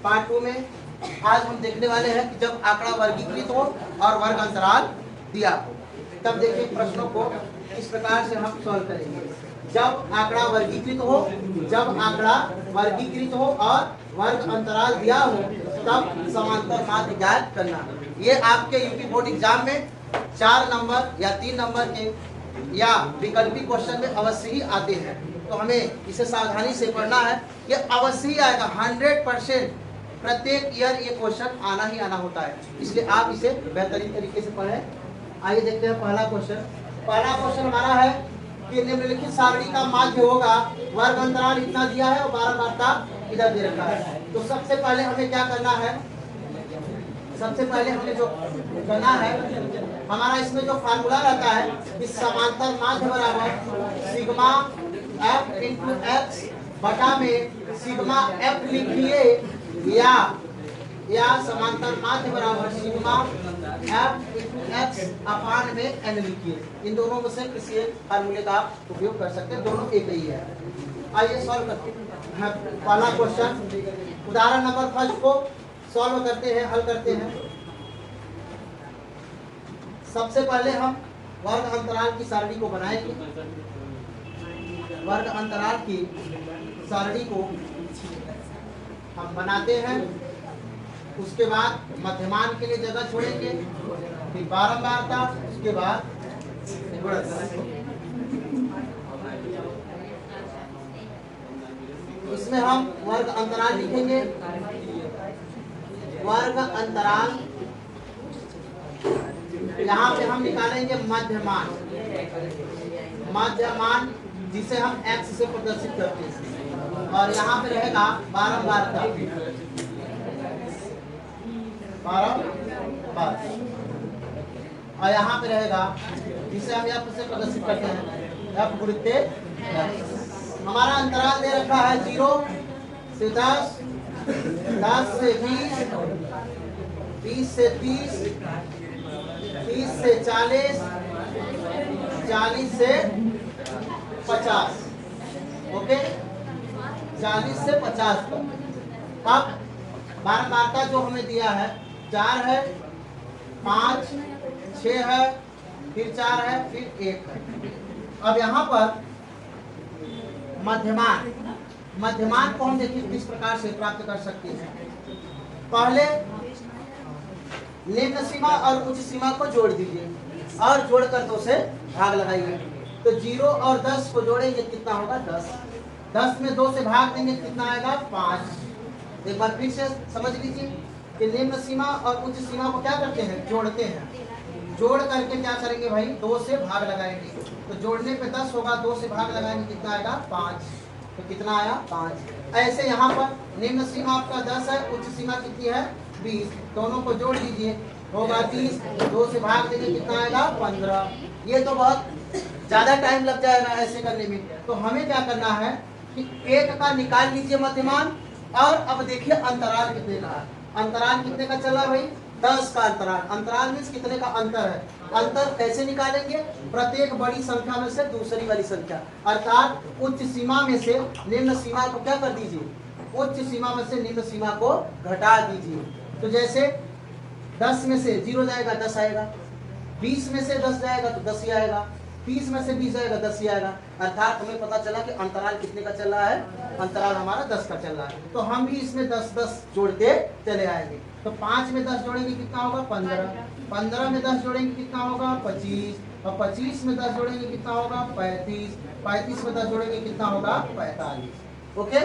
Part 2 में आज हम देखने वाले हैं कि जब आंकड़ा वर्गीकृत हो और वर्ग अंतराल दिया हो, तब देखिए प्रश्नों को इस प्रकार से हम सॉल्व करेंगे। जब आंकड़ा वर्गीकृत हो, जब आंकड़ा वर्गीकृत हो और वर्ग अंतराल दिया हो, तब समांतर माध्य ज्ञात करना। ये आपके यूपी बोर्ड एग्जाम में 4 नंबर या 3 नंबर के या विकल्पी क्वेश्चन में अवश्य ही आते हैं, तो हमें इसे सावधानी से पढ़ना है। ये अवश्य ही आएगा, 100% प्रत्येक ईयर ये क्वेश्चन आना ही आना होता है, इसलिए आप इसे बेहतरीन तरीके से पढ़ें। आइए देखते हैं पहला क्वेश्चन। पहला क्वेश्चन हमारा है कि निम्नलिखित सारणी का माध्य होगा, वर्ग अंतराल इतना दिया है और 12 वार्ता इधर दे रखा है। तो सबसे पहले हमें क्या करना है, सबसे पहले हमें जो करना है, हमारा इसमें जो फार्मूला रहता है कि समांतर माध्य बराबर सिग्मा एफ इंटू एक्स बटा में सिग्मा एफ लिखिए या समांतर माध्य बराबर सिग्मा एफ इंटू एक्स अपान में एन लिखिए। इन दोनों में से किसी एक फार्मूले का आप उपयोग कर सकते हैं, दोनों एक ही है। आइए सॉल्व करते हैं पहला क्वेश्चन। उदाहरण नंबर फर्स्ट को सॉल्व करते हैं, हल करते हैं। सबसे पहले हम वर्ग अंतराल की सारणी को बनाएंगे। वर्ग अंतराल की सारणी को हम बनाते हैं, उसके बाद मध्यमान के लिए जगह छोड़ेंगे, फिर बारंबारता, उसके बाद इसमें हम वर्ग अंतराल लिखेंगे। वर्ग अंतराल यहाँ पे हम निकालेंगे मध्यमान, मध्यमान जिसे हम x से प्रदर्शित करते हैं, और यहाँ पे रहेगा बारंबारता, और यहाँ पे रहेगा जिसे हम f से प्रदर्शित करते हैं, f गुणित x। हमारा अंतराल दे रखा है 0 से 10, 10 से 20, 20 से 30, 30 से 40, 40 से 50, ओके, 40 से 50 तक। अब बारंबारता जो हमें दिया है 4 है, 5, 6 है, फिर 4 है, फिर 1 है। अब यहाँ पर मध्यमान, मध्यमान को हम देखिए किस प्रकार से प्राप्त कर सकते हैं। पहले निम्न सीमा और उच्च सीमा को जोड़ दीजिए और जोड़कर 2 से भाग लगाइए। तो 0 और 10 को जोड़ेंगे कितना होगा 10, 10 में 2 से भाग देंगे कितना आएगा 5। एक बार फिर से समझ लीजिए कि निम्न सीमा और उच्च सीमा को क्या करते हैं, जोड़ते हैं। जोड़ करके क्या करेंगे भाई, 2 से भाग लगाएंगे। तो जोड़ने पे 10 होगा, 2 से भाग लगाएंगे कितना आएगा 5। तो कितना आया 5। ऐसे यहाँ पर निम्न सीमा आपका 10 है, उच्च सीमा कितनी है 20, दोनों को जोड़ दीजिए होगा 30, 2 से भाग देंगे कितना आएगा 15। ये तो बहुत ज्यादा टाइम लग जाएगा ऐसे करने में, तो हमें क्या करना है कि 1 का निकाल लीजिए मध्यमान, और अब देखिए अंतराल कितने का है। अंतराल कितने का चला भाई 10 का अंतराल। अंतराल मीन्स कितने का अंतर है। अंतर कैसे निकालेंगे, प्रत्येक बड़ी संख्या में से दूसरी वाली संख्या, अर्थात उच्च सीमा में से निम्न सीमा को क्या कर दीजिए, उच्च सीमा में से निम्न सीमा को घटा दीजिए। तो जैसे 10 में से 0 जाएगा 10 आएगा, 20 में से 10 जाएगा तो 10 ही आएगा, 30 में से 20 जाएगा 10 ही आएगा। अर्थात हमें पता चला कि अंतराल कितने का चल रहा है, अंतराल हमारा 10 का चल रहा है। तो हम भी इसमें 10-10 जोड़ते चले आएंगे। तो 5 में 10 जोड़ेंगे कितना होगा 15, 15 में 10 जोड़ेंगे कितना होगा 25, और 25 में 10 जोड़ेंगे कितना होगा 35, 35 में 10 जोड़ेंगे कितना होगा 45। ओके,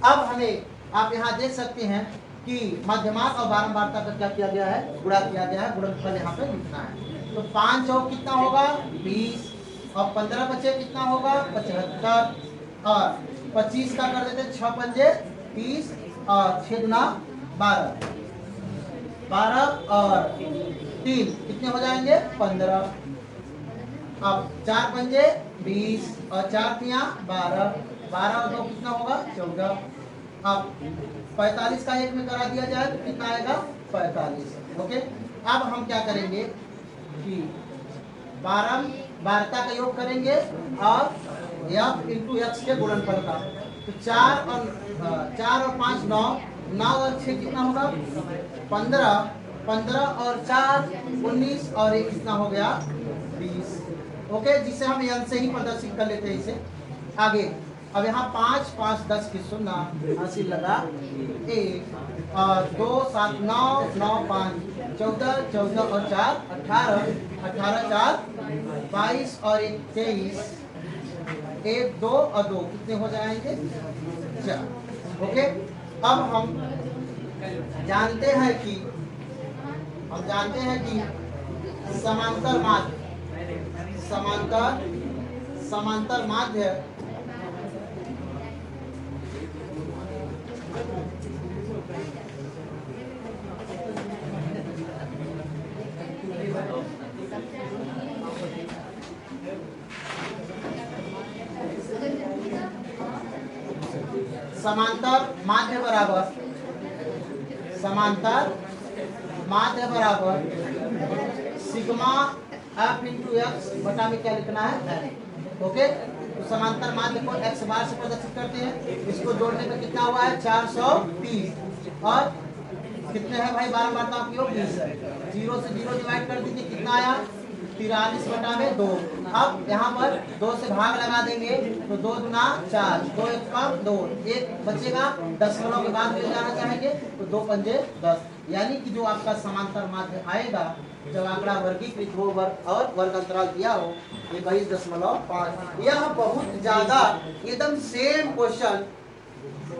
अब हमें आप यहाँ देख सकते हैं कि मध्यमान और बारंबारता का क्या किया गया है, गुणा किया गया है। गुणनफल यहाँ पे लिखना है। तो 5 चौक कितना होगा 20, और 15 बचे कितना होगा 75, और 25 का कर देते 6 पंजे 30, और 6 गुना 12, 12 और 3 कितने हो जाएंगे 15। अब 4 पंजे 20, और 4 तिया 12, 12 और 2 कितना होगा 14। अब 45 का 1 में करा दिया जाए तो कितना आएगा 45। ओके, अब हम क्या करेंगे कि बारंबारता का योग करेंगे और f इंटू एक्स के गुणनफल का। तो 4 और 5 9, 9 और 6 कितना होगा 15, 15 और 4 19 और 1 कितना हो गया 20। ओके, जिसे हम n से ही प्रदर्शित कर लेते हैं इसे आगे। अब यहाँ 5 5 10 की 0 हासिल लगा 1 और 2 7 9 9 5 14 14 और 4 18 18 4 22 और 1 23 1 2 और 2 कितने हो जाएंगे 4। ओके, अब हम जानते हैं कि समांतर माध्य बराबर सिग्मा एफ इंटू एक्स बटा में क्या लिखना है एन। ओके, तो समांतर माध्य को एक्स बार से प्रदर्शित करते हैं। इसको जोड़ने पे कितना हुआ है 430 और कितने हैं भाई 12 मात्राओं की योग 20 है। 0 से 0 डिवाइड कर दीजिए, कितना आया 43 बटा में 2। अब यहाँ पर 2 से भाग लगा देंगे तो 2 दूना 4, 2 1 का 2, 1 बचेगा, दशमलव के बाद ले जाना चाहेंगे तो 2 पंजे 10। यानी कि जो आपका समांतर माध्य आएगा जब आंकड़ा वर्गीकृत हो और वर्ग अंतराल दिया हो 21.5। यह बहुत ज्यादा एकदम सेम क्वेश्चन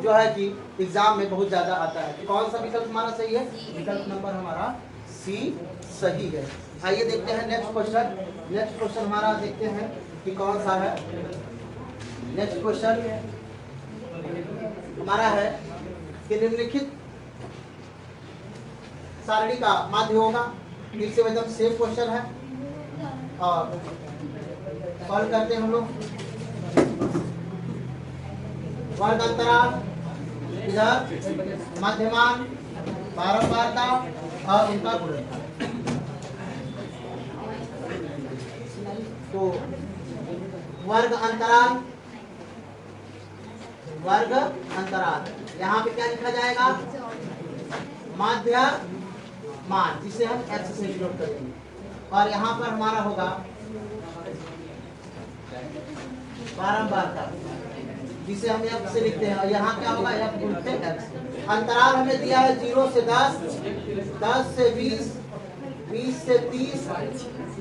जो है कि एग्जाम में बहुत ज्यादा आता है। कौन सा विकल्प हमारा सही है? विकल्प नंबर हमारा सी सही है। आइए देखते हैं नेक्स्ट क्वेश्चन हमारा देखते हैं कि कौन सा है। नेक्स्ट क्वेश्चन हमारा है कि निम्नलिखित सारणी का माध्य होगा। फिर से एकदम सेम क्वेश्चन है और सॉल्व करते हैं हम लोग। वर्ग अंतराल, इधर मध्यमान, बारंबारता और उनका गुणनफल। तो वर्ग अंतराल यहाँ पे क्या लिखा जाएगा माध्य मान, जिसे हम x से डिनोट करेंगे, और यहाँ पर हमारा होगा बारंबारता जिसे हम f से लिखते हैं, और यहाँ क्या होगा f गुणित x। अंतराल हमें दिया है 0 से 10, 10 से 20, 20 से 30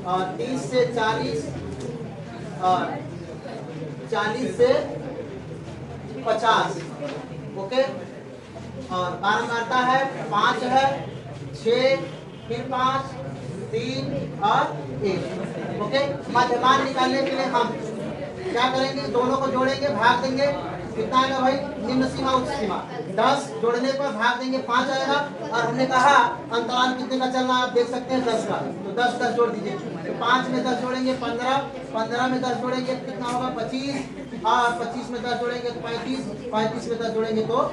और 30 से 40 और 40 से 50। ओके, और बारंबारता है 5 है, 6 फिर 5 3 और 1। ओके, मध्यमान निकालने के लिए हम क्या करेंगे, दोनों को जोड़ेंगे, भाग देंगे, कितना आएगा भाई निम्न सीमा उच्च सीमा। 10 जोड़ने पर भाग देंगे 5 आएगा, और हमने कहा अंतराल कितने का चलना आप देख सकते हैं 10 का, तो 10 10 जोड़ दीजिए। तो 5 में 10 जोड़ेंगे 15, 15 में 10 जोड़ेंगे कितना होगा 25, और 25 में 10 जोड़ेंगे तो 35, 35 में 10 जोड़ेंगे तो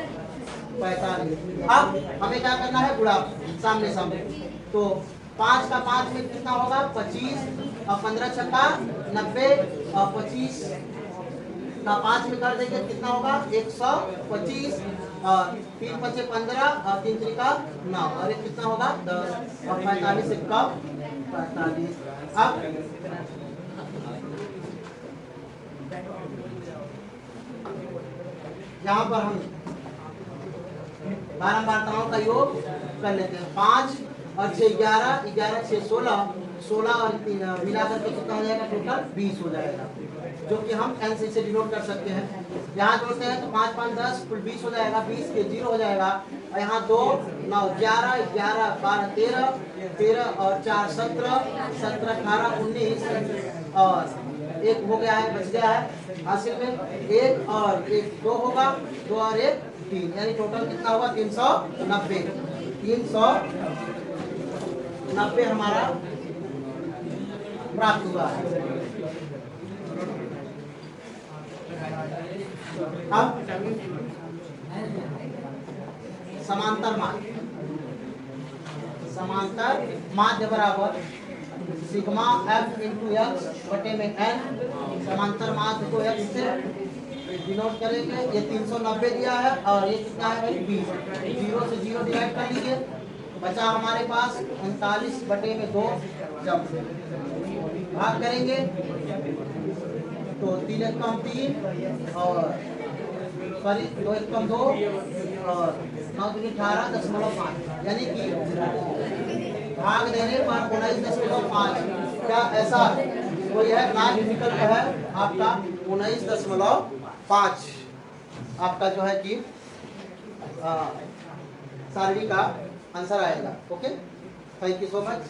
45। अब हमें क्या करना है गुणा सामने सामने, तो 5 का 5 में कितना होगा 25 और 15 छक्का 90 और 25 का 5 में कर देंगे कितना होगा 125 और 3 5 15 और 3 3 का 9 और ये कितना होगा 10 और 45 से कम 45। अब यहाँ पर हम बारंबारताओं का योग कर लेते हैं। 5 और 6 11, 11 6 16, 16 और मिलाकर के कितना हो जाएगा टोटल 20 हो जाएगा, जो कि हम n से डिनोट कर सकते हैं। यहाँ जोड़ते हैं तो 5 5 10 कुल 20 हो जाएगा, 20 के 0 हो जाएगा, और यहाँ 2 9 11 11 12 13 13 और 4 17 17 18 19 और एक हो गया है, बच गया है हासिल में 1 और 1 2 होगा, 2 और 1 3, यानी टोटल कितना होगा 390। 390 हमारा प्राप्त हुआ है। अब समांतर माध्य बराबर सिग्मा f इंटू एक्स बटे में n। समांतर माध्य को x से डिनोट करेंगे। ये 390 दिया है और ये कितना है भाई 20। 0 से 0 डिवाइड कर लीजिए, बचा हमारे पास 39/2। जब भाग करेंगे तो 3 एक कम 3 और सॉरी 2 एक कम 2 और 9 दूनी 18.5, यानी कि भाग देने पर 19.5। क्या ऐसा कोई है? लास्ट विकल्प है आपका 19.5 आपका जो है कि सारणी का आंसर आएगा। Okay, thank you so much.